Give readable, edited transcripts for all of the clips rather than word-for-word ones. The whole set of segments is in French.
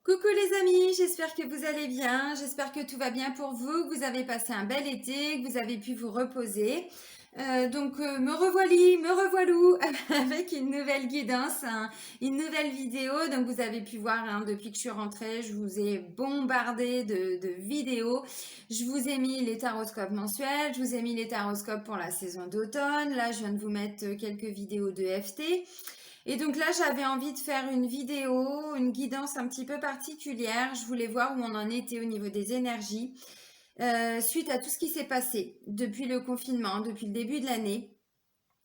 Coucou les amis, j'espère que vous allez bien, j'espère que tout va bien pour vous, que vous avez passé un bel été, que vous avez pu vous reposer. Me revoilis, me revoilou avec une nouvelle guidance, une nouvelle vidéo. Donc vous avez pu voir depuis que je suis rentrée, je vous ai bombardé de vidéos. Je vous ai mis les taroscopes mensuels, je vous ai mis les taroscopes pour la saison d'automne. Là, je viens de vous mettre quelques vidéos de FT. Et donc là, j'avais envie de faire une vidéo, une guidance un petit peu particulière. Je voulais voir où on en était au niveau des énergies, suite à tout ce qui s'est passé depuis le confinement, depuis le début de l'année.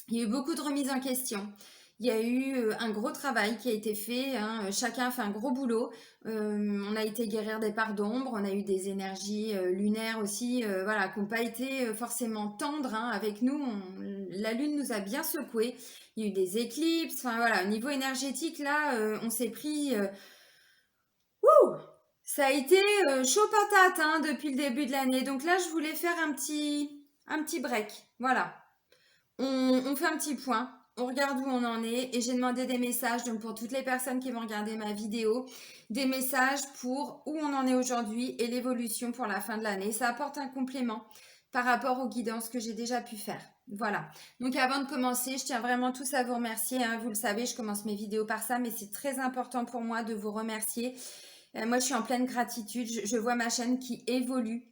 Il y a eu beaucoup de remises en question. Il y a eu un gros travail qui a été fait, hein. Chacun a fait un gros boulot. On a été guérir des parts d'ombre, on a eu des énergies lunaires aussi, voilà, qui n'ont pas été forcément tendres, hein, avec nous. La lune nous a bien secoués. Il y a eu des éclipses. Enfin voilà, au niveau énergétique, là, on s'est pris. Wouh, ça a été chaud patate, hein, depuis le début de l'année. Donc là, je voulais faire un petit break. Voilà. On fait un petit point, on regarde où on en est et j'ai demandé des messages, donc pour toutes les personnes qui vont regarder ma vidéo, des messages pour où on en est aujourd'hui et l'évolution pour la fin de l'année. Ça apporte un complément par rapport aux guidances que j'ai déjà pu faire. Voilà. Donc avant de commencer, je tiens vraiment tous à vous remercier, hein. Vous le savez, je commence mes vidéos par ça, mais c'est très important pour moi de vous remercier. Moi, je suis en pleine gratitude. Je vois ma chaîne qui évolue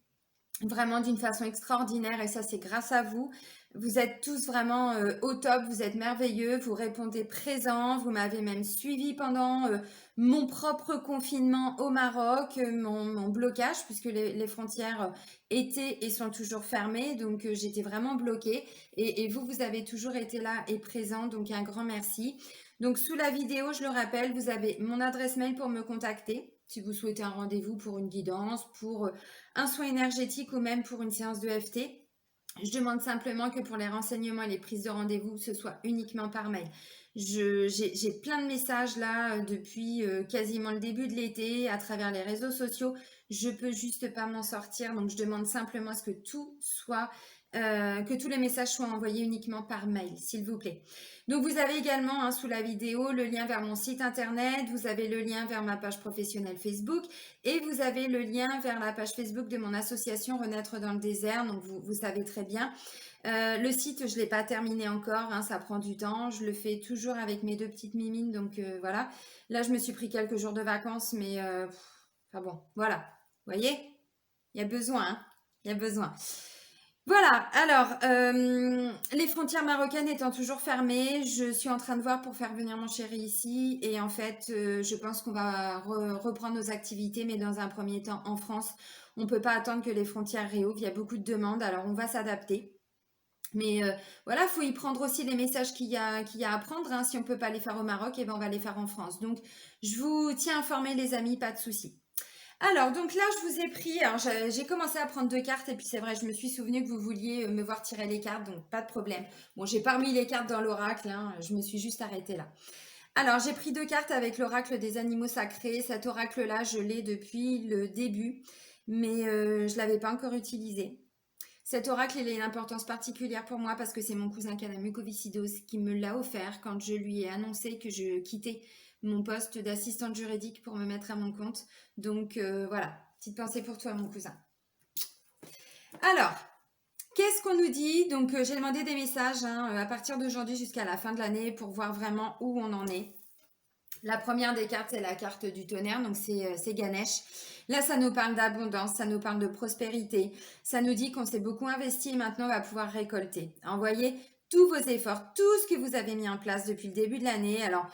vraiment d'une façon extraordinaire et ça c'est grâce à vous. Vous êtes tous vraiment au top, vous êtes merveilleux, vous répondez présent, vous m'avez même suivi pendant mon propre confinement au Maroc, mon blocage puisque les frontières étaient et sont toujours fermées, donc j'étais vraiment bloquée et vous, vous avez toujours été là et présent, donc un grand merci. Donc sous la vidéo, je le rappelle, vous avez mon adresse mail pour me contacter si vous souhaitez un rendez-vous pour une guidance, pour un soin énergétique ou même pour une séance de FT. Je demande simplement que pour les renseignements et les prises de rendez-vous, ce soit uniquement par mail. J'ai plein de messages là depuis quasiment le début de l'été à travers les réseaux sociaux. Je peux juste pas m'en sortir, donc je demande simplement à ce que tout soit, que tous les messages soient envoyés uniquement par mail, s'il vous plaît. Donc vous avez également sous la vidéo le lien vers mon site internet, vous avez le lien vers ma page professionnelle Facebook et vous avez le lien vers la page Facebook de mon association Renaître dans le désert. Donc vous savez très bien. Le site, je ne l'ai pas terminé encore, hein, ça prend du temps. Je le fais toujours avec mes deux petites mimines. Donc voilà. Là, je me suis pris quelques jours de vacances, mais enfin bon, voilà. Vous voyez, il y a besoin, hein, il y a besoin. Voilà, alors, les frontières marocaines étant toujours fermées, je suis en train de voir pour faire venir mon chéri ici. Et en fait, je pense qu'on va reprendre nos activités, mais dans un premier temps en France. On ne peut pas attendre que les frontières réouvrent, il y a beaucoup de demandes, alors on va s'adapter. Mais voilà, il faut y prendre aussi les messages qu'il y a à prendre, hein. Si on ne peut pas les faire au Maroc, eh ben, on va les faire en France. Donc, je vous tiens informés, les amis, pas de souci. Alors, donc là, je vous ai pris. Alors, j'ai commencé à prendre deux cartes, et puis c'est vrai, je me suis souvenu que vous vouliez me voir tirer les cartes, donc pas de problème. Bon, j'ai pas mis les cartes dans l'oracle, hein, je me suis juste arrêtée là. Alors, j'ai pris deux cartes avec l'oracle des animaux sacrés. Cet oracle-là, je l'ai depuis le début, mais je ne l'avais pas encore utilisé. Cet oracle, il a une importance particulière pour moi parce que c'est mon cousin qui a la mucoviscidose qui me l'a offert quand je lui ai annoncé que je quittais mon poste d'assistante juridique pour me mettre à mon compte. Donc voilà, petite pensée pour toi, mon cousin. Alors, qu'est-ce qu'on nous dit? Donc j'ai demandé des messages à partir d'aujourd'hui jusqu'à la fin de l'année pour voir vraiment où on en est. La première des cartes, c'est la carte du tonnerre, donc c'est Ganesh. Là, ça nous parle d'abondance, ça nous parle de prospérité. Ça nous dit qu'on s'est beaucoup investi et maintenant on va pouvoir récolter. Envoyez tous vos efforts, tout ce que vous avez mis en place depuis le début de l'année. Alors,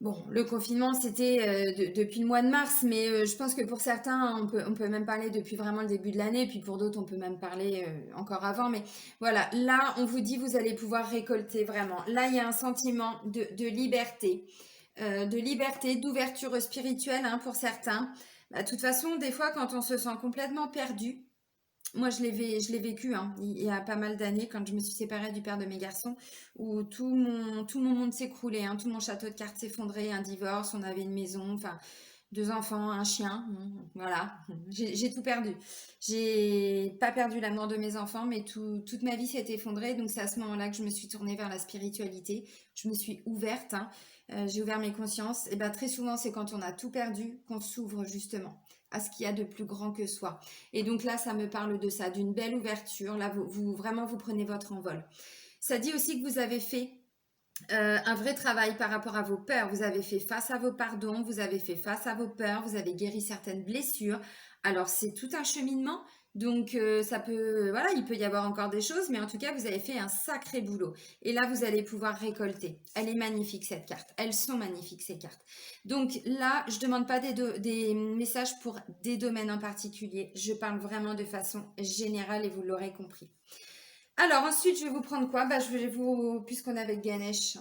bon, le confinement, c'était depuis le mois de mars, mais je pense que pour certains, on peut même parler depuis vraiment le début de l'année, puis pour d'autres, on peut même parler encore avant. Mais voilà, là, on vous dit, vous allez pouvoir récolter vraiment. Là, il y a un sentiment de liberté, d'ouverture spirituelle, hein, pour certains. Bah, de toute façon, des fois, quand on se sent complètement perdu, moi, je l'ai vécu, hein, il y a pas mal d'années quand je me suis séparée du père de mes garçons, où tout mon monde s'écroulait, hein, tout mon château de cartes s'effondrait, un divorce, on avait une maison, enfin, deux enfants, un chien, voilà, j'ai tout perdu. J'ai pas perdu l'amour de mes enfants, mais toute ma vie s'est effondrée, donc c'est à ce moment-là que je me suis tournée vers la spiritualité, je me suis ouverte, hein. j'ai ouvert mes consciences. Et ben très souvent, c'est quand on a tout perdu qu'on s'ouvre justement à ce qu'il y a de plus grand que soi. Et donc là, ça me parle de ça, d'une belle ouverture. Là, vraiment, vous prenez votre envol. Ça dit aussi que vous avez fait un vrai travail par rapport à vos peurs. Vous avez fait face à vos pardons, vous avez fait face à vos peurs, vous avez guéri certaines blessures. Alors c'est tout un cheminement, donc ça peut, voilà, il peut y avoir encore des choses, mais en tout cas vous avez fait un sacré boulot. Et là vous allez pouvoir récolter. Elle est magnifique cette carte. Elles sont magnifiques ces cartes. Donc là je demande pas des messages pour des domaines en particulier. Je parle vraiment de façon générale et vous l'aurez compris. Alors ensuite, je vais vous prendre quoi? Bah, puisqu'on est avec Ganesh,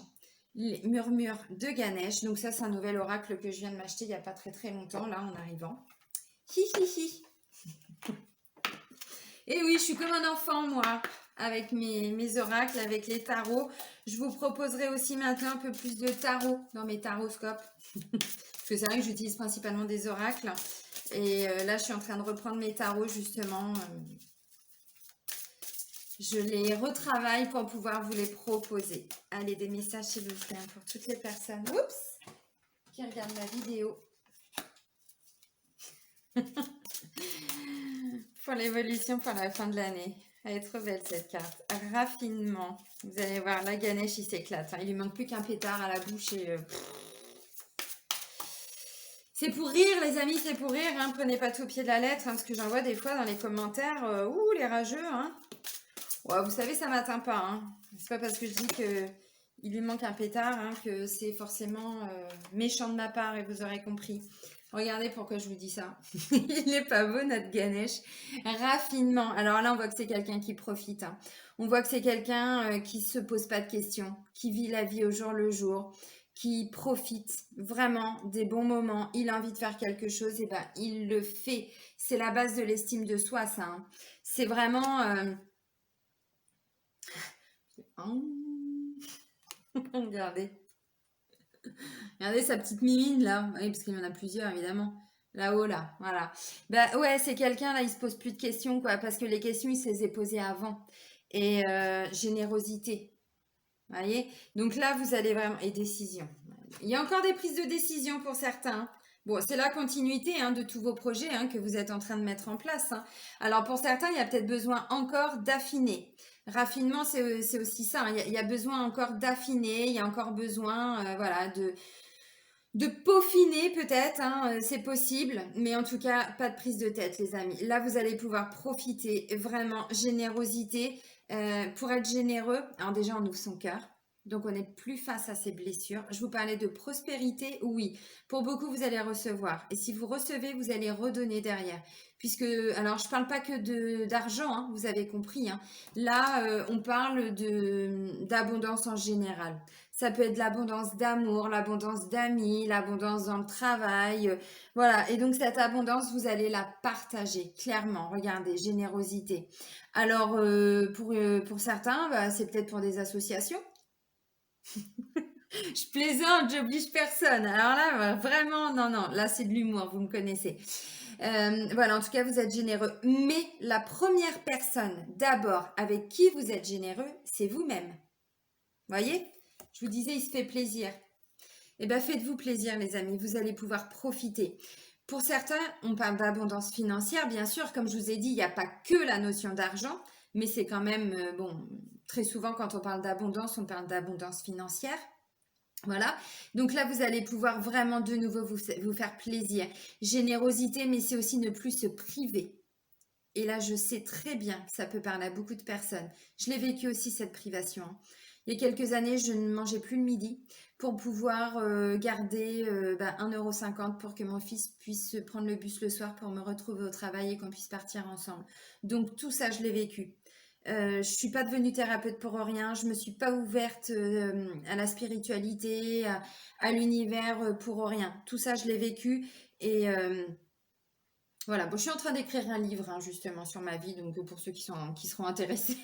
les murmures de Ganesh. Donc ça, c'est un nouvel oracle que je viens de m'acheter il n'y a pas très très longtemps, là, en arrivant. Hi hi hi. Et oui, je suis comme un enfant, moi, avec mes oracles, avec les tarots. Je vous proposerai aussi maintenant un peu plus de tarot dans mes taroscopes. Parce que c'est vrai que j'utilise principalement des oracles. Et là, je suis en train de reprendre mes tarots, justement. Je les retravaille pour pouvoir vous les proposer. Allez, des messages s'il vous plaît pour toutes les personnes qui regardent la vidéo. Pour l'évolution pour la fin de l'année. Elle est trop belle cette carte. Raffinement. Vous allez voir, la Ganesh, il s'éclate. Il lui manque plus qu'un pétard à la bouche et... C'est pour rire, les amis, c'est pour rire. Hein. Prenez pas tout au pied de la lettre, parce que j'en vois des fois dans les commentaires. Ouh, les rageux, hein. Ouais, vous savez, ça m'atteint pas. Hein. C'est pas parce que je dis que il lui manque un pétard que c'est forcément méchant de ma part et vous aurez compris. Regardez pourquoi je vous dis ça. Il n'est pas beau notre Ganesh. Raffinement. Alors là, on voit que c'est quelqu'un qui profite. Hein. On voit que c'est quelqu'un qui se pose pas de questions, qui vit la vie au jour le jour, qui profite vraiment des bons moments. Il a envie de faire quelque chose, et ben il le fait. C'est la base de l'estime de soi, ça. Hein. C'est vraiment... Regardez. Regardez sa petite mimine là. Oui, parce qu'il y en a plusieurs évidemment. Là-haut, là. Voilà. Bah ouais, c'est quelqu'un là, il se pose plus de questions quoi. Parce que les questions, il se les est posées avant. Et générosité. Vous voyez? Donc là, vous allez vraiment. Et décision. Il y a encore des prises de décision pour certains. Bon, c'est la continuité de tous vos projets que vous êtes en train de mettre en place. Hein. Alors pour certains, il y a peut-être besoin encore d'affiner. Raffinement, c'est aussi ça. Hein. Il y a besoin encore d'affiner. Il y a encore besoin, voilà, de peaufiner peut-être. C'est possible. Mais en tout cas, pas de prise de tête, les amis. Là, vous allez pouvoir profiter vraiment générosité. Pour être généreux, alors déjà, on ouvre son cœur. Donc, on n'est plus face à ces blessures. Je vous parlais de prospérité, oui. Pour beaucoup, vous allez recevoir. Et si vous recevez, vous allez redonner derrière. Puisque, alors, je ne parle pas que d'argent, vous avez compris. Là, on parle d'abondance en général. Ça peut être l'abondance d'amour, l'abondance d'amis, l'abondance dans le travail. Voilà. Et donc, cette abondance, vous allez la partager, clairement. Regardez, générosité. Alors, pour certains, c'est peut-être pour des associations. Je plaisante, j'oblige personne. Alors là, vraiment, non, là c'est de l'humour, vous me connaissez. Voilà, en tout cas, vous êtes généreux. Mais la première personne, d'abord, avec qui vous êtes généreux, c'est vous-même. Voyez? Je vous disais, il se fait plaisir. Eh bien, faites-vous plaisir, les amis. Vous allez pouvoir profiter. Pour certains, on parle d'abondance financière, bien sûr. Comme je vous ai dit, il n'y a pas que la notion d'argent, mais c'est quand même, bon, très souvent, quand on parle d'abondance, on parle d'abondance financière. Voilà, donc là vous allez pouvoir vraiment de nouveau vous faire plaisir. Générosité, mais c'est aussi ne plus se priver. Et là je sais très bien que ça peut parler à beaucoup de personnes. Je l'ai vécu aussi cette privation. Il y a quelques années, je ne mangeais plus le midi pour pouvoir garder 1,50 € pour que mon fils puisse prendre le bus le soir pour me retrouver au travail et qu'on puisse partir ensemble. Donc tout ça, je l'ai vécu. Je suis pas devenue thérapeute pour rien, je me suis pas ouverte à la spiritualité, à l'univers pour rien. Tout ça, je l'ai vécu et voilà. Bon, je suis en train d'écrire un livre justement sur ma vie, donc pour ceux qui seront intéressés,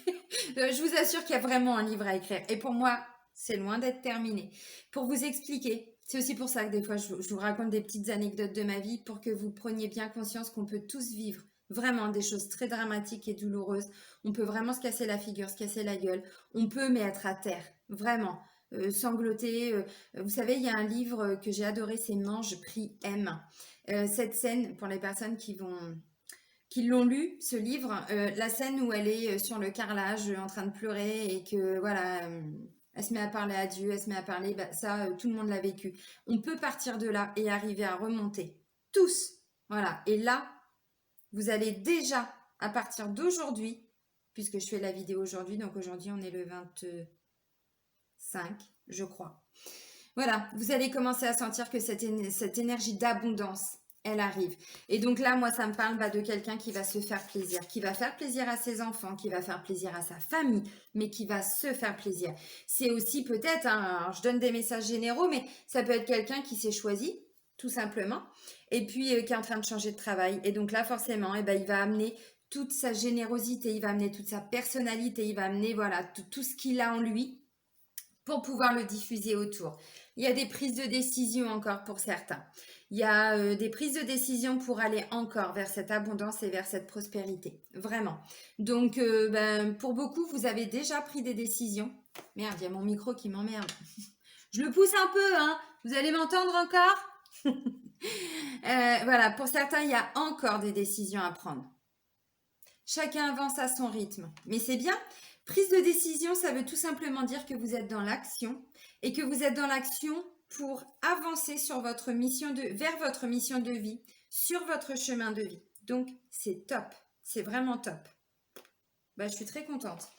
je vous assure qu'il y a vraiment un livre à écrire. Et pour moi, c'est loin d'être terminé. Pour vous expliquer, c'est aussi pour ça que des fois, je vous raconte des petites anecdotes de ma vie pour que vous preniez bien conscience qu'on peut tous vivre vraiment des choses très dramatiques et douloureuses. On peut vraiment se casser la figure, se casser la gueule. On peut, mais être à terre. Vraiment. sangloter. Vous savez, il y a un livre que j'ai adoré, c'est Mange, prie, aime. Cette scène, pour les personnes qui l'ont lu, ce livre, la scène où elle est sur le carrelage en train de pleurer et que voilà, elle se met à parler à Dieu, elle se met à parler, bah, ça, tout le monde l'a vécu. On peut partir de là et arriver à remonter. Tous. Voilà. Et là, vous allez déjà, à partir d'aujourd'hui, puisque je fais la vidéo aujourd'hui, donc aujourd'hui on est le 25, je crois. Voilà, vous allez commencer à sentir que cette énergie d'abondance, elle arrive. Et donc là, moi, ça me parle de quelqu'un qui va se faire plaisir, qui va faire plaisir à ses enfants, qui va faire plaisir à sa famille, mais qui va se faire plaisir. C'est aussi peut-être, alors je donne des messages généraux, mais ça peut être quelqu'un qui s'est choisi, tout simplement, et puis qui est en train de changer de travail. Et donc là, forcément, il va amener toute sa générosité, il va amener toute sa personnalité, il va amener voilà, tout ce qu'il a en lui pour pouvoir le diffuser autour. Il y a des prises de décision encore pour certains. Il y a des prises de décision pour aller encore vers cette abondance et vers cette prospérité. Vraiment. Donc, pour beaucoup, vous avez déjà pris des décisions. Merde, il y a mon micro qui m'emmerde. Je le pousse un peu, hein. Vous allez m'entendre encore? Voilà, pour certains, il y a encore des décisions à prendre. Chacun avance à son rythme. Mais c'est bien. Prise de décision, ça veut tout simplement dire que vous êtes dans l'action et que vous êtes dans l'action pour avancer sur votre vers votre mission de vie, sur votre chemin de vie. Donc, c'est top. C'est vraiment top. Je suis très contente.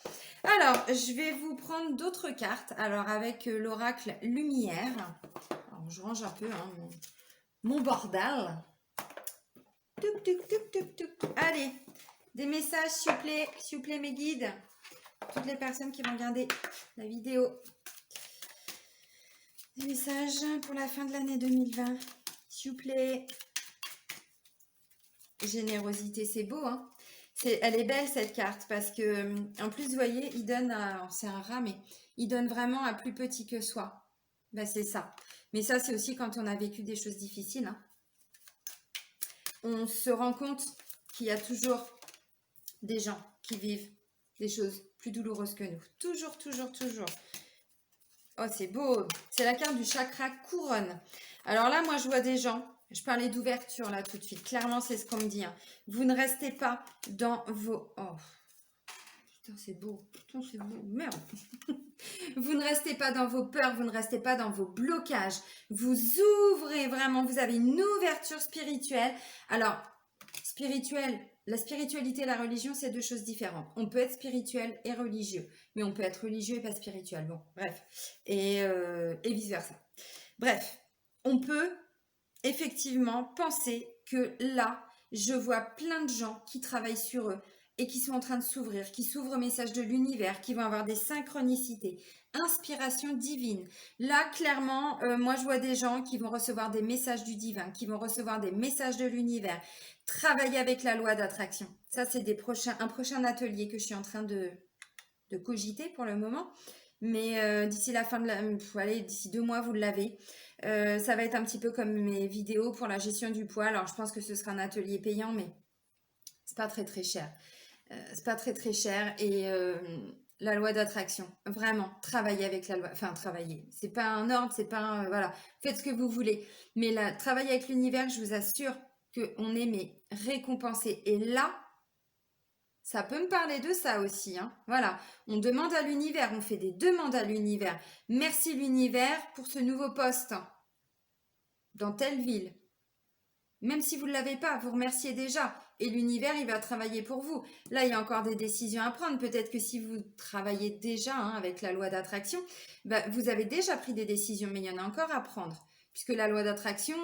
Alors, je vais vous prendre d'autres cartes. Alors, avec l'oracle Lumière. Alors, je range un peu mon bordel. Touc, touc, touc, touc, touc. Allez, des messages, s'il vous plaît, mes guides. Toutes les personnes qui vont regarder la vidéo. Des messages pour la fin de l'année 2020. S'il vous plaît. Générosité, c'est beau, hein? Elle est belle, cette carte, parce que, en plus, vous voyez, il donne, c'est un rat, mais il donne vraiment à plus petit que soi. C'est ça. Mais ça, c'est aussi quand on a vécu des choses difficiles, hein. On se rend compte qu'il y a toujours des gens qui vivent des choses plus douloureuses que nous. Toujours, toujours, toujours. Oh, c'est beau. C'est la carte du chakra couronne. Alors là, moi, je vois des gens. Je parlais d'ouverture, là, tout de suite. Clairement, c'est ce qu'on me dit, hein. Vous ne restez pas dans vos... Oh, putain, c'est beau. Putain, c'est beau. Merde. Vous ne restez pas dans vos peurs. Vous ne restez pas dans vos blocages. Vous ouvrez vraiment. Vous avez une ouverture spirituelle. Alors, la spiritualité et la religion, c'est deux choses différentes. On peut être spirituel et religieux, mais on peut être religieux et pas spirituel. Bon, bref. Et vice-versa. Bref, on peut effectivement penser que là, je vois plein de gens qui travaillent sur eux et qui sont en train de s'ouvrir, qui s'ouvrent au message de l'univers, qui vont avoir des synchronicités, inspiration divine. Là, clairement, moi, je vois des gens qui vont recevoir des messages du divin, qui vont recevoir des messages de l'univers, travailler avec la loi d'attraction. Ça, c'est un prochain atelier que je suis en train de cogiter pour le moment. Mais d'ici la fin de allez, d'ici 2 mois, vous l'avez. Ça va être un petit peu comme mes vidéos pour la gestion du poids. Alors, je pense que ce sera un atelier payant, mais c'est pas très très cher. C'est pas très très cher. Et la loi d'attraction, vraiment, travailler avec la loi. Enfin, travailler. C'est pas un ordre, c'est pas un... voilà, faites ce que vous voulez. Mais là, travailler avec l'univers, je vous assure qu'on est récompensé. Et là, ça peut me parler de ça aussi, hein. Voilà, on demande à l'univers, on fait des demandes à l'univers. Merci l'univers pour ce nouveau poste dans telle ville. Même si vous ne l'avez pas, vous remerciez déjà. Et l'univers, il va travailler pour vous. Là, il y a encore des décisions à prendre. Peut-être que si vous travaillez déjà avec la loi d'attraction, vous avez déjà pris des décisions, mais il y en a encore à prendre. Puisque la loi d'attraction,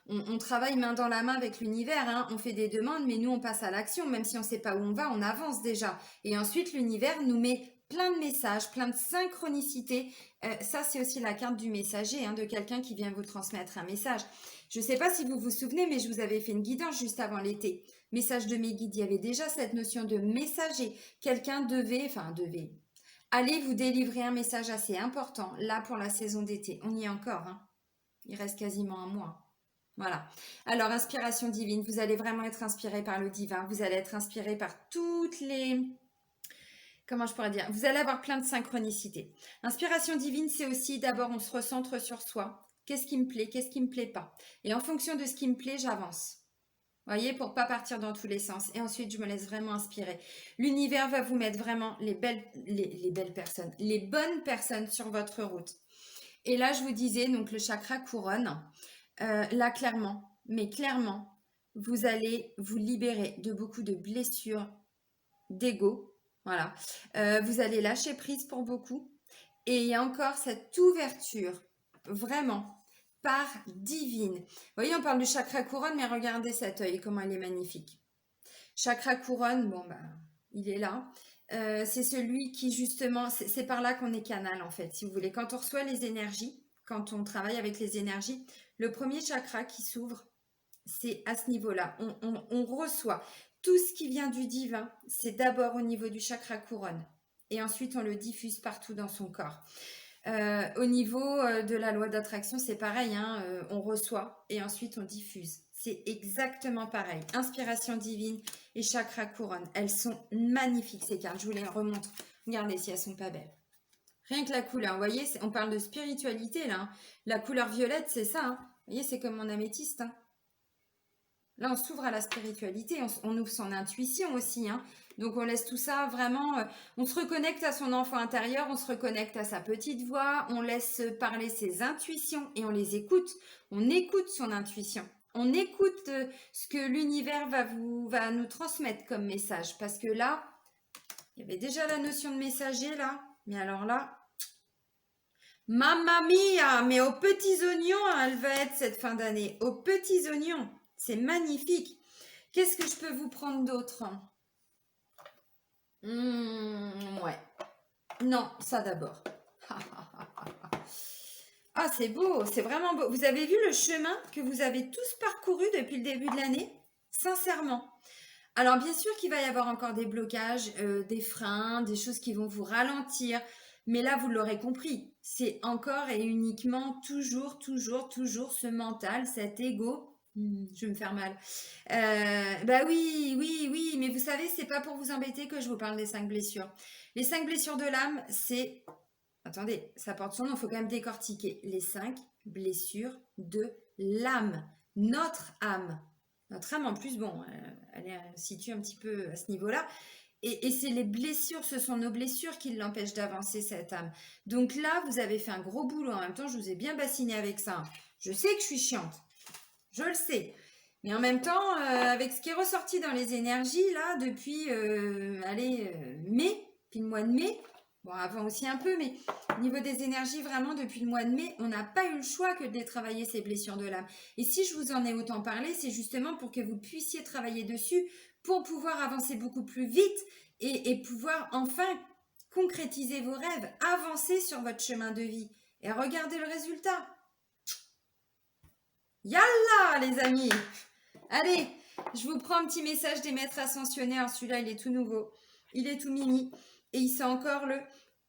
on travaille main dans la main avec l'univers, hein. On fait des demandes, mais nous, on passe à l'action. Même si on ne sait pas où on va, on avance déjà. Et ensuite, l'univers nous met plein de messages, plein de synchronicités. Ça, c'est aussi la carte du messager, hein, de quelqu'un qui vient vous transmettre un message. Je ne sais pas si vous vous souvenez, mais je vous avais fait une guidance juste avant l'été. Message de mes guides, il y avait déjà cette notion de messager. Quelqu'un devait aller vous délivrer un message assez important, là, pour la saison d'été. On y est encore, hein. Il reste quasiment un mois. Voilà. Alors, inspiration divine. Vous allez vraiment être inspiré par le divin. Vous allez être inspiré par toutes les comment je pourrais dire, vous allez avoir plein de synchronicité. Inspiration divine, c'est aussi d'abord on se recentre sur soi. Qu'est-ce qui me plaît, qu'est-ce qui me plaît pas. Et en fonction de ce qui me plaît, j'avance. Voyez, pour pas partir dans tous les sens. Et ensuite, je me laisse vraiment inspirer. L'univers va vous mettre vraiment les belles personnes, les bonnes personnes sur votre route. Et là, je vous disais, donc le chakra couronne, là, clairement, mais clairement, vous allez vous libérer de beaucoup de blessures, d'ego. Voilà. Vous allez lâcher prise pour beaucoup. Et il y a encore cette ouverture, vraiment, par divine. Vous voyez, on parle du chakra couronne, mais regardez cet œil, comment il est magnifique. Chakra couronne, bon, bah, il est là. C'est celui qui, justement, c'est par là qu'on est canal, en fait, si vous voulez. Quand on reçoit les énergies, quand on travaille avec les énergies, le premier chakra qui s'ouvre, c'est à ce niveau-là. On reçoit tout ce qui vient du divin, c'est d'abord au niveau du chakra couronne. Et ensuite, on le diffuse partout dans son corps. Au niveau de la loi d'attraction, c'est pareil, hein, on reçoit et ensuite on diffuse. C'est exactement pareil. Inspiration divine et chakra couronne. Elles sont magnifiques ces cartes. Je vous les remontre. Regardez si elles sont pas belles. Rien que la couleur, vous voyez, on parle de spiritualité là. Hein. La couleur violette, c'est ça. Hein. Vous voyez, c'est comme mon améthyste. Hein. Là, on s'ouvre à la spiritualité, on ouvre son intuition aussi. Hein. Donc, on laisse tout ça vraiment... on se reconnecte à son enfant intérieur, on se reconnecte à sa petite voix, on laisse parler ses intuitions et on les écoute. On écoute son intuition. On écoute ce que l'univers va nous transmettre comme message. Parce que là, il y avait déjà la notion de messager là. Mais alors là... Mamma mia, mais aux petits oignons, hein, elle va être cette fin d'année. Aux petits oignons. C'est magnifique. Qu'est-ce que je peux vous prendre d'autre? Ouais. Non, ça d'abord. Ah, c'est beau, c'est vraiment beau. Vous avez vu le chemin que vous avez tous parcouru depuis le début de l'année? Sincèrement. Alors, bien sûr qu'il va y avoir encore des blocages, des freins, des choses qui vont vous ralentir. Mais là, vous l'aurez compris, c'est encore et uniquement toujours ce mental, cet ego. Je vais me faire mal. Bah oui, mais vous savez, c'est pas pour vous embêter que je vous parle des 5 blessures. Les 5 blessures de l'âme, c'est... Attendez, ça porte son nom, il faut quand même décortiquer. Les 5 blessures de l'âme. Notre âme. Notre âme, en plus, bon, elle est située un petit peu à ce niveau-là. Et c'est les blessures, ce sont nos blessures qui l'empêchent d'avancer, cette âme. Donc là, vous avez fait un gros boulot. En même temps, je vous ai bien bassiné avec ça. Je sais que je suis chiante. Je le sais. Mais en même temps, avec ce qui est ressorti dans les énergies, là, depuis, mai, puis le mois de mai, bon, avant aussi un peu, mais au niveau des énergies, vraiment, depuis le mois de mai, on n'a pas eu le choix que de les travailler, ces blessures de l'âme. Et si je vous en ai autant parlé, c'est justement pour que vous puissiez travailler dessus, pour pouvoir avancer beaucoup plus vite et pouvoir enfin concrétiser vos rêves, avancer sur votre chemin de vie. Et regardez le résultat. Yallah, les amis! Allez, je vous prends un petit message des maîtres ascensionnés. Alors celui-là, il est tout nouveau. Il est tout mini. Et il sent encore le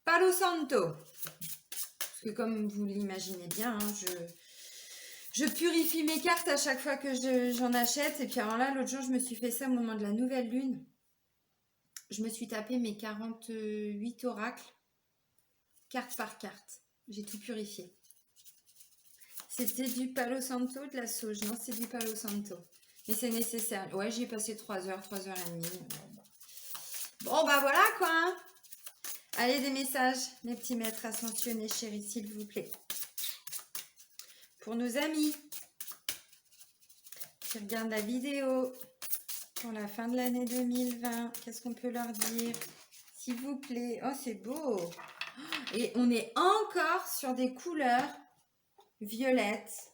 Palo Santo. Parce que comme vous l'imaginez bien, hein, je purifie mes cartes à chaque fois que j'en achète. Et puis alors là, l'autre jour, je me suis fait ça au moment de la nouvelle lune. Je me suis tapé mes 48 oracles, carte par carte. J'ai tout purifié. C'était du Palo Santo, de la sauge. Non, c'est du Palo Santo. Mais c'est nécessaire. Ouais, j'y ai passé 3 heures, 3 heures et demie. Bon, bah voilà quoi. Hein. Allez, des messages, mes petits maîtres ascensionnés, chéris, s'il vous plaît. Pour nos amis qui regardent la vidéo pour la fin de l'année 2020, qu'est-ce qu'on peut leur dire? S'il vous plaît. Oh, c'est beau. Et on est encore sur des couleurs violettes.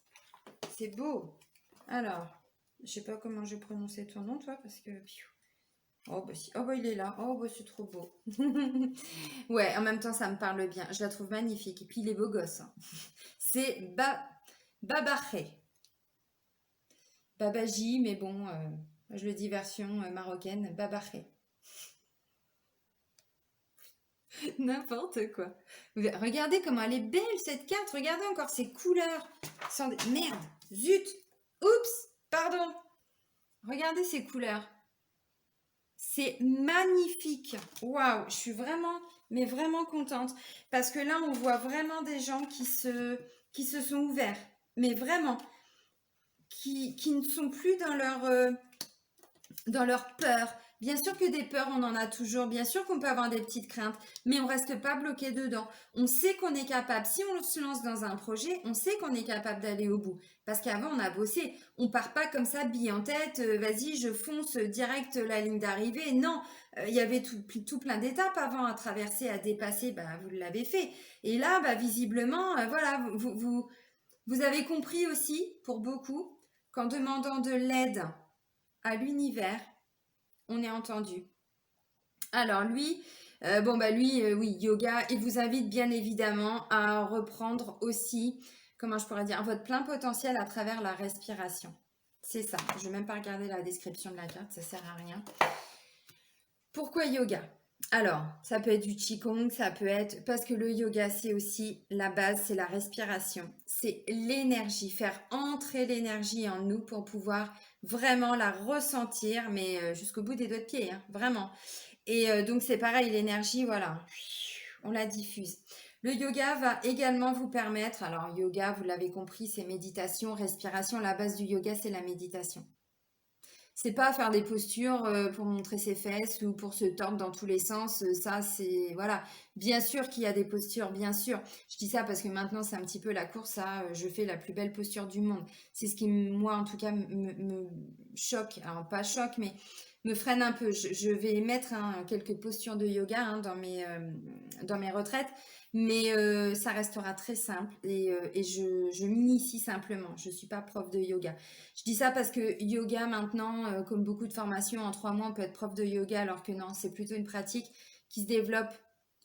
C'est beau. Alors, je sais pas comment je vais prononcer ton nom, toi, parce que... Oh, bah si. Oh, bah il est là. Oh, bah c'est trop beau. Ouais, en même temps, ça me parle bien. Je la trouve magnifique. Et puis, il est beau gosse. Hein. C'est Babaché. Babaji, mais bon, je le dis version marocaine. Babaché. N'importe quoi. Regardez comment elle est belle, cette carte. Regardez encore ces couleurs. Merde. Zut. Oups. Pardon. Regardez ces couleurs. C'est magnifique. Waouh, je suis vraiment, mais vraiment contente. Parce que là, on voit vraiment des gens qui se sont ouverts. Mais vraiment, qui ne sont plus dans leur peur. Bien sûr que des peurs, on en a toujours. Bien sûr qu'on peut avoir des petites craintes, mais on reste pas bloqué dedans. On sait qu'on est capable. Si on se lance dans un projet, on sait qu'on est capable d'aller au bout. Parce qu'avant, on a bossé. On part pas comme ça, bille en tête. Vas-y, je fonce direct la ligne d'arrivée. Non, il y avait tout plein d'étapes avant à traverser, à dépasser. Bah, vous l'avez fait. Et là, bah, visiblement, voilà, vous avez compris aussi, pour beaucoup, qu'en demandant de l'aide à l'univers, on est entendu. Alors lui, oui, yoga, il vous invite bien évidemment à reprendre aussi, comment je pourrais dire, votre plein potentiel à travers la respiration. C'est ça, je ne vais même pas regarder la description de la carte, ça sert à rien. Pourquoi yoga? Alors, ça peut être du qigong, ça peut être parce que le yoga, c'est aussi la base, c'est la respiration, c'est l'énergie, faire entrer l'énergie en nous pour pouvoir vraiment la ressentir, mais jusqu'au bout des doigts de pied, hein, vraiment. Et donc, c'est pareil, l'énergie, voilà, on la diffuse. Le yoga va également vous permettre, alors yoga, vous l'avez compris, c'est méditation, respiration, la base du yoga, c'est la méditation. C'est pas faire des postures pour montrer ses fesses ou pour se tordre dans tous les sens. Ça, c'est... Voilà. Bien sûr qu'il y a des postures, bien sûr. Je dis ça parce que maintenant, c'est un petit peu la course à je fais la plus belle posture du monde. C'est ce qui, moi, en tout cas, me choque. Alors, pas choque, mais me freine un peu. Je vais mettre quelques postures de yoga dans mes retraites, mais ça restera très simple et je m'initie simplement. Je ne suis pas prof de yoga. Je dis ça parce que yoga maintenant, comme beaucoup de formations, en 3 mois, on peut être prof de yoga, alors que non, c'est plutôt une pratique qui se développe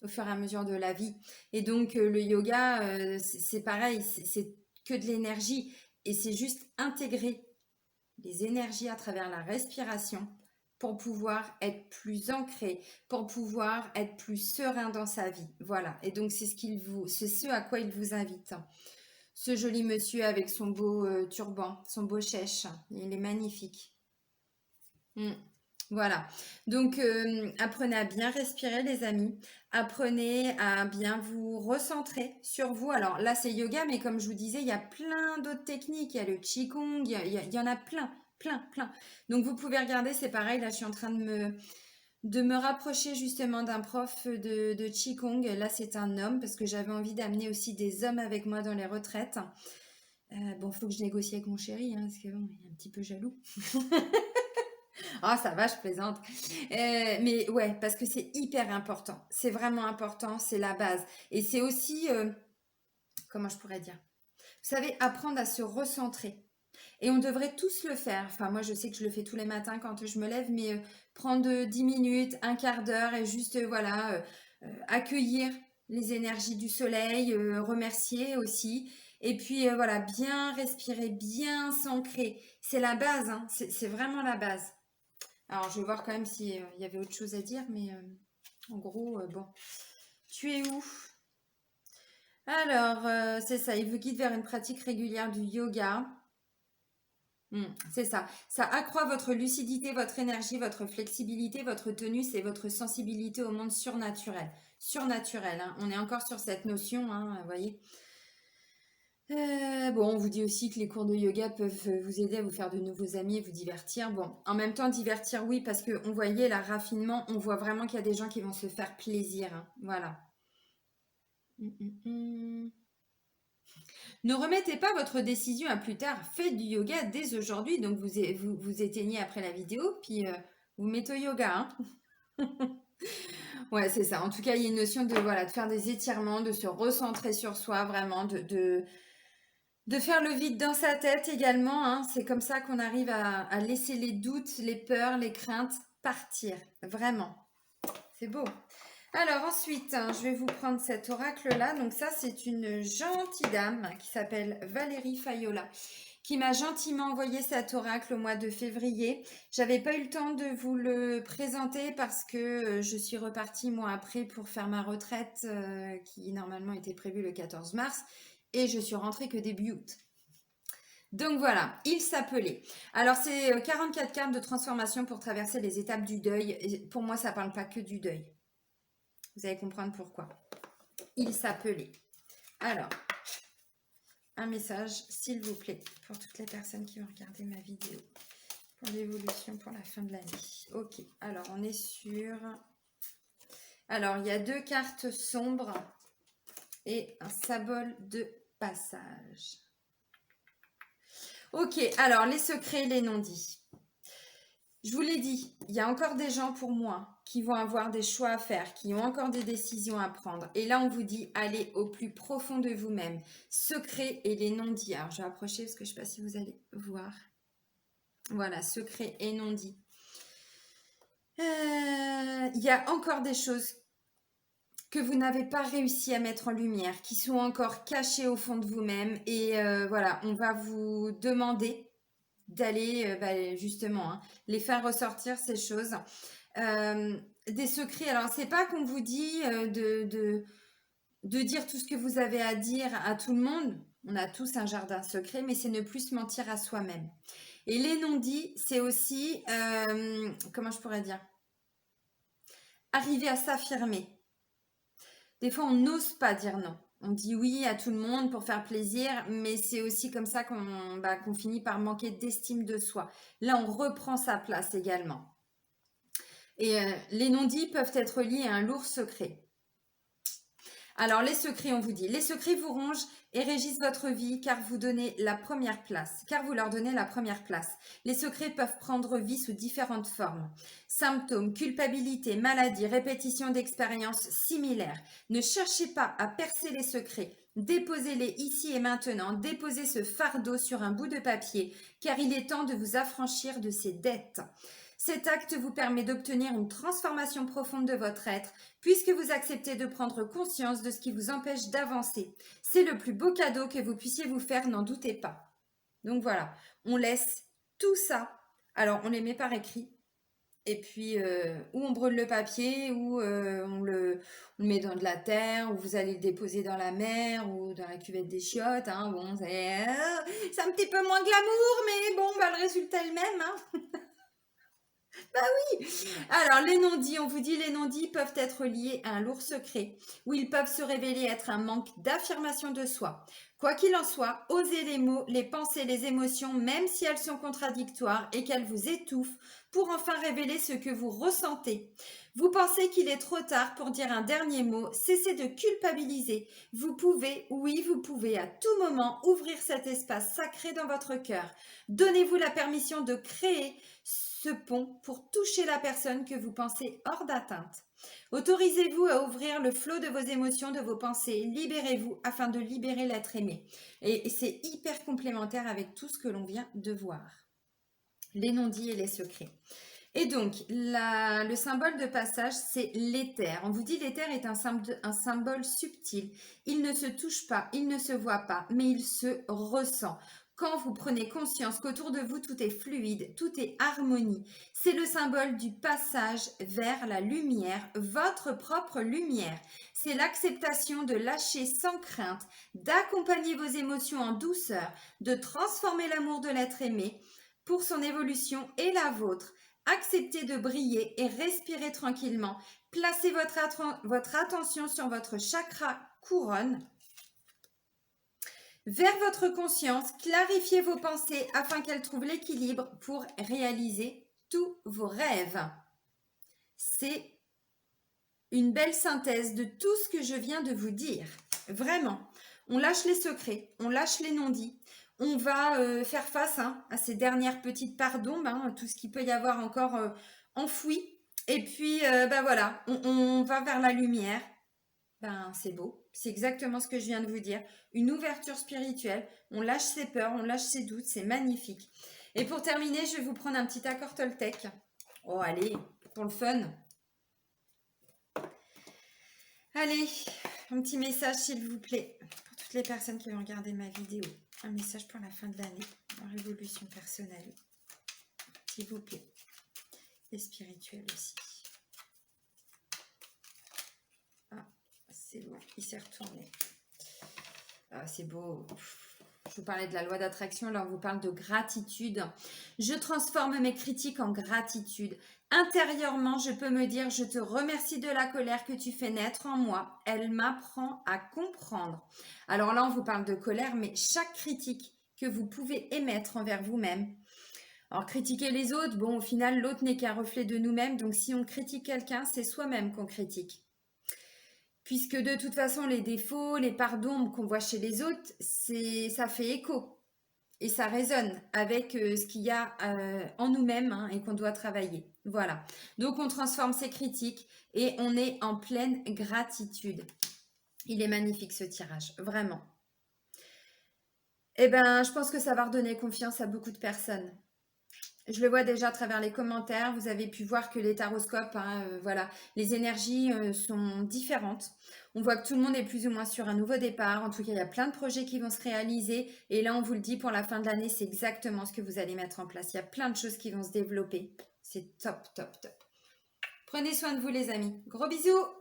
au fur et à mesure de la vie. Et donc, le yoga, c'est pareil, c'est que de l'énergie. Et c'est juste intégrer les énergies à travers la respiration pour pouvoir être plus ancré, pour pouvoir être plus serein dans sa vie. Voilà. Et donc, c'est ce à quoi il vous invite. Ce joli monsieur avec son beau turban, son beau chèche, il est magnifique. Mm. Voilà. Donc, apprenez à bien respirer, les amis. Apprenez à bien vous recentrer sur vous. Alors là, c'est yoga, mais comme je vous disais, il y a plein d'autres techniques. Il y a le qigong, il y en a plein, plein, plein. Donc, vous pouvez regarder, c'est pareil. Là, je suis en train de me rapprocher justement d'un prof de qigong. Là, c'est un homme parce que j'avais envie d'amener aussi des hommes avec moi dans les retraites. Bon, faut que je négocie avec mon chéri, hein, parce que bon, il est un petit peu jaloux. Ah, ça va, je plaisante. Mais ouais, parce que c'est hyper important. C'est vraiment important, c'est la base. Et c'est aussi, comment je pourrais dire? Vous savez, apprendre à se recentrer. Et on devrait tous le faire. Enfin, moi, je sais que je le fais tous les matins quand je me lève, mais prendre 10 minutes, un quart d'heure et juste, voilà, accueillir les énergies du soleil, remercier aussi. Et puis, voilà, bien respirer, bien s'ancrer. C'est la base, hein. C'est vraiment la base. Alors, je vais voir quand même s'il y avait autre chose à dire, mais en gros, bon. Tu es où? Alors, c'est ça, il vous guide vers une pratique régulière du yoga. C'est ça. Ça accroît votre lucidité, votre énergie, votre flexibilité, votre tenue et votre sensibilité au monde surnaturel. Surnaturel, hein. On est encore sur cette notion, hein, vous voyez. Bon, on vous dit aussi que les cours de yoga peuvent vous aider à vous faire de nouveaux amis et vous divertir. Bon, en même temps, divertir, oui, parce qu'on voyait là, raffinement, on voit vraiment qu'il y a des gens qui vont se faire plaisir, hein. Voilà. Hum, hum, hum. Ne remettez pas votre décision à plus tard. Faites du yoga dès aujourd'hui. Donc, vous éteignez après la vidéo, puis vous mettez au yoga, hein. Ouais, c'est ça. En tout cas, il y a une notion de, voilà, de faire des étirements, de se recentrer sur soi, vraiment, de faire le vide dans sa tête également, hein. C'est comme ça qu'on arrive à laisser les doutes, les peurs, les craintes partir. Vraiment. C'est beau. Alors ensuite, hein, je vais vous prendre cet oracle-là. Donc ça, c'est une gentille dame qui s'appelle Valérie Fayola, qui m'a gentiment envoyé cet oracle au mois de février. J'avais pas eu le temps de vous le présenter parce que je suis repartie moi après pour faire ma retraite qui normalement était prévue le 14 mars et je suis rentrée que début août. Donc voilà, il s'appelait. Alors c'est 44 cartes de transformation pour traverser les étapes du deuil. Et pour moi, ça ne parle pas que du deuil. Vous allez comprendre pourquoi. Il s'appelait. Alors, un message, s'il vous plaît, pour toutes les personnes qui vont regarder ma vidéo. Pour l'évolution pour la fin de l'année. Ok, alors on est sur... Alors, il y a 2 cartes sombres et un symbole de passage. Ok, alors les secrets, les non-dits. Je vous l'ai dit, il y a encore des gens pour moi qui vont avoir des choix à faire, qui ont encore des décisions à prendre. Et là, on vous dit, allez au plus profond de vous-même. Secrets et les non-dits. Alors, je vais approcher parce que je ne sais pas si vous allez voir. Voilà, secrets et non-dits. Il y a encore des choses que vous n'avez pas réussi à mettre en lumière, qui sont encore cachées au fond de vous-même. Et voilà, on va vous demander d'aller justement les faire ressortir, ces choses. Des secrets, alors c'est pas qu'on vous dit de dire tout ce que vous avez à dire à tout le monde. On a tous un jardin secret, mais c'est ne plus se mentir à soi-même. Et les non-dits, c'est aussi, comment je pourrais dire, arriver à s'affirmer. Des fois, on n'ose pas dire non. On dit oui à tout le monde pour faire plaisir, mais c'est aussi comme ça qu'on finit par manquer d'estime de soi. Là, on reprend sa place également. Et les non-dits peuvent être liés à un lourd secret. Alors, les secrets, on vous dit, les secrets vous rongent et régissent votre vie car vous donnez la première place, car vous leur donnez la première place. Les secrets peuvent prendre vie sous différentes formes. Symptômes, culpabilité, maladie, répétition d'expériences similaires. Ne cherchez pas à percer les secrets. Déposez-les ici et maintenant. Déposez ce fardeau sur un bout de papier, car il est temps de vous affranchir de ces dettes. Cet acte vous permet d'obtenir une transformation profonde de votre être, puisque vous acceptez de prendre conscience de ce qui vous empêche d'avancer. C'est le plus beau cadeau que vous puissiez vous faire, n'en doutez pas. Donc voilà, on laisse tout ça. Alors, on les met par écrit. Et puis, ou on brûle le papier, ou on le met dans de la terre, ou vous allez le déposer dans la mer, ou dans la cuvette des chiottes. Hein. Bon, c'est un petit peu moins glamour, mais bon, le résultat est le même. Hein. Bah oui. Alors, les non-dits, on vous dit, les non-dits peuvent être liés à un lourd secret, où ils peuvent se révéler être un manque d'affirmation de soi. Quoi qu'il en soit, osez les mots, les pensées, les émotions, même si elles sont contradictoires et qu'elles vous étouffent, pour enfin révéler ce que vous ressentez. Vous pensez qu'il est trop tard pour dire un dernier mot, cessez de culpabiliser. Vous pouvez, oui, vous pouvez à tout moment ouvrir cet espace sacré dans votre cœur. Donnez-vous la permission de créer ce pont pour toucher la personne que vous pensez hors d'atteinte. Autorisez-vous à ouvrir le flot de vos émotions, de vos pensées. Libérez-vous afin de libérer l'être aimé. Et c'est hyper complémentaire avec tout ce que l'on vient de voir. Les non-dits et les secrets. Et donc, le symbole de passage, c'est l'éther. On vous dit l'éther est un symbole subtil. Il ne se touche pas, il ne se voit pas, mais il se ressent. Quand vous prenez conscience qu'autour de vous, tout est fluide, tout est harmonie, c'est le symbole du passage vers la lumière, votre propre lumière. C'est l'acceptation de lâcher sans crainte, d'accompagner vos émotions en douceur, de transformer l'amour de l'être aimé pour son évolution et la vôtre. Acceptez de briller et respirez tranquillement. Placez votre attention sur votre chakra couronne. Vers votre conscience, clarifiez vos pensées afin qu'elles trouvent l'équilibre pour réaliser tous vos rêves. C'est une belle synthèse de tout ce que je viens de vous dire. Vraiment, on lâche les secrets, on lâche les non-dits. On va faire face à ces dernières petites parts d'ombre, tout ce qu'il peut y avoir encore enfoui. Et puis, voilà, on va vers la lumière. C'est beau. C'est exactement ce que je viens de vous dire. Une ouverture spirituelle. On lâche ses peurs, on lâche ses doutes. C'est magnifique. Et pour terminer, je vais vous prendre un petit accord Toltec. Oh, allez, pour le fun. Allez, un petit message, s'il vous plaît, pour toutes les personnes qui vont regarder ma vidéo. Un message pour la fin de l'année, en révolution personnelle. S'il vous plaît. Et spirituelle aussi. Ah, c'est bon, il s'est retourné. Ah, c'est beau. Je vous parlais de la loi d'attraction, là on vous parle de gratitude. Je transforme mes critiques en gratitude. Intérieurement, je peux me dire, je te remercie de la colère que tu fais naître en moi. Elle m'apprend à comprendre. Alors là, on vous parle de colère, mais chaque critique que vous pouvez émettre envers vous-même. Alors critiquer les autres, bon, au final, l'autre n'est qu'un reflet de nous-mêmes. Donc si on critique quelqu'un, c'est soi-même qu'on critique. Puisque de toute façon, les défauts, les parts d'ombre qu'on voit chez les autres, ça fait écho et ça résonne avec ce qu'il y a en nous-mêmes hein, et qu'on doit travailler. Voilà. Donc on transforme ces critiques et on est en pleine gratitude. Il est magnifique ce tirage, vraiment. Eh bien, je pense que ça va redonner confiance à beaucoup de personnes. Je le vois déjà à travers les commentaires. Vous avez pu voir que les taroscopes, hein, voilà, les énergies sont différentes. On voit que tout le monde est plus ou moins sur un nouveau départ. En tout cas, il y a plein de projets qui vont se réaliser. Et là, on vous le dit, pour la fin de l'année, c'est exactement ce que vous allez mettre en place. Il y a plein de choses qui vont se développer. C'est top, top, top. Prenez soin de vous, les amis. Gros bisous!